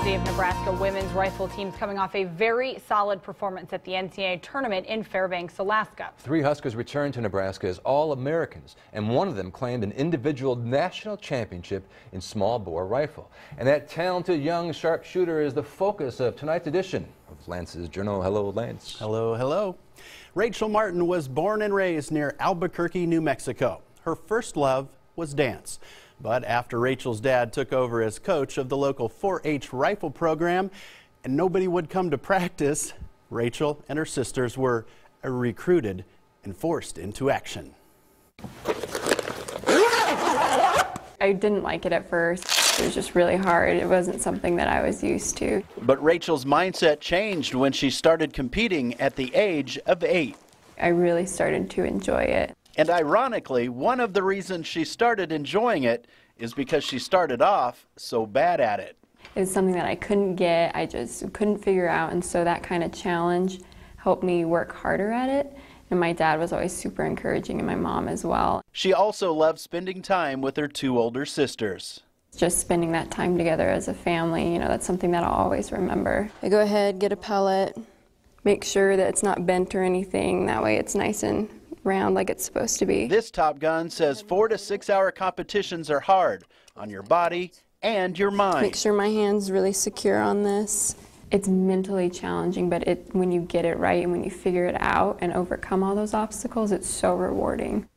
University of Nebraska women's rifle team's coming off a very solid performance at the NCAA tournament in Fairbanks, Alaska. 3 Huskers returned to Nebraska as All-Americans, and one of them claimed an individual national championship in small bore rifle. And that talented young sharpshooter is the focus of tonight's edition of Lance's Journal. Hello, Lance. Hello, hello. Rachel Martin was born and raised near Albuquerque, New Mexico. Her first love was dance. But after Rachel's dad took over as coach of the local 4-H rifle program and nobody would come to practice, Rachel and her sisters were recruited and forced into action. I didn't like it at first. It was just really hard. It wasn't something that I was used to. But Rachel's mindset changed when she started competing at the age of 8. I really started to enjoy it. And ironically, one of the reasons she started enjoying it is because she started off so bad at it. It was something that I couldn't get, I just couldn't figure out, and so that kind of challenge helped me work harder at it. And my dad was always super encouraging, and my mom as well. She also loved spending time with her 2 older sisters. Just spending that time together as a family, you know, that's something that I'll always remember. I go ahead, get a pellet, make sure that it's not bent or anything, that way it's nice and round like it's supposed to be. This Top Gun says 4 to 6 hour competitions are hard on your body and your mind. Make sure my hand's really secure on this. It's mentally challenging, but when you get it right and when you figure it out and overcome all those obstacles, it's so rewarding.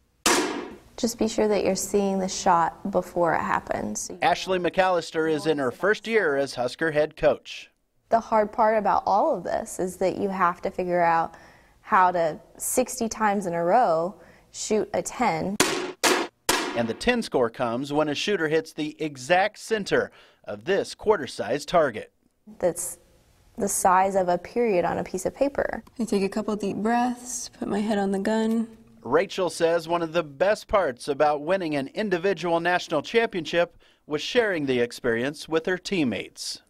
Just be sure that you're seeing the shot before it happens. Ashley McAllister is in her first year as Husker head coach. The hard part about all of this is that you have to figure out how to 60 times in a row shoot a 10. And the 10 score comes when a shooter hits the exact center of this quarter-sized target. That's the size of a period on a piece of paper. I take a couple deep breaths, put my head on the gun. Rachel says one of the best parts about winning an individual national championship was sharing the experience with her teammates.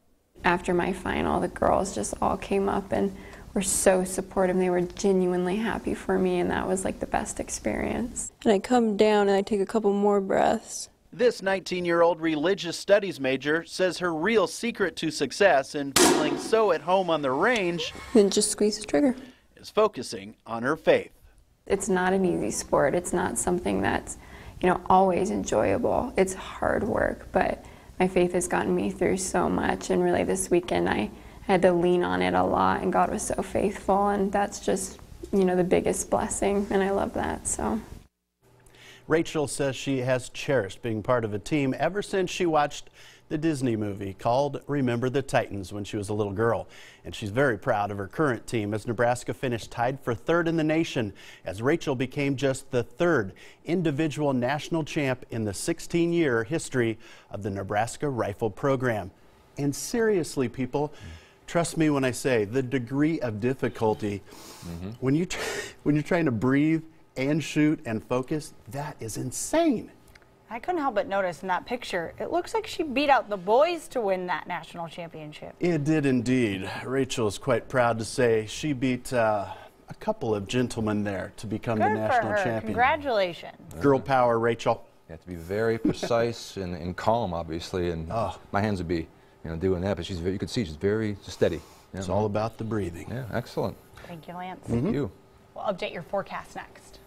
After my final, the girls just all came up and were so supportive. They were genuinely happy for me, and that was like the best experience. And I come down and I take a couple more breaths. This 19-year-old religious studies major says her real secret to success in feeling so at home on the range Then just squeeze the trigger. is focusing on her faith. It's not an easy sport. It's not something that's, you know, always enjoyable. It's hard work, but my faith has gotten me through so much, and really this weekend I had to lean on it a lot, and God was so faithful, and that's just, you know, the biggest blessing, and I love that. So Rachel says she has cherished being part of a team ever since she watched the Disney movie called Remember the Titans when she was a little girl. And she's very proud of her current team as Nebraska finished tied for 3rd in the nation as Rachel became just the 3rd individual national champ in the 16-year history of the Nebraska rifle program. And seriously, people, trust me when I say the degree of difficulty when you're trying to breathe and shoot and focus, that is insane. I couldn't help but notice in that picture, it looks like she beat out the boys to win that national championship. It did indeed. Rachel is quite proud to say she beat a couple of gentlemen there to become the national champion. Congratulations. Girl power, Rachel. You have to be very precise and calm, obviously, and my hands would be, you know, doing that, but she's very, you could see she's very steady. It's all about the breathing. Yeah, excellent. Thank you, Lance. Thank you. We'll update your forecast next.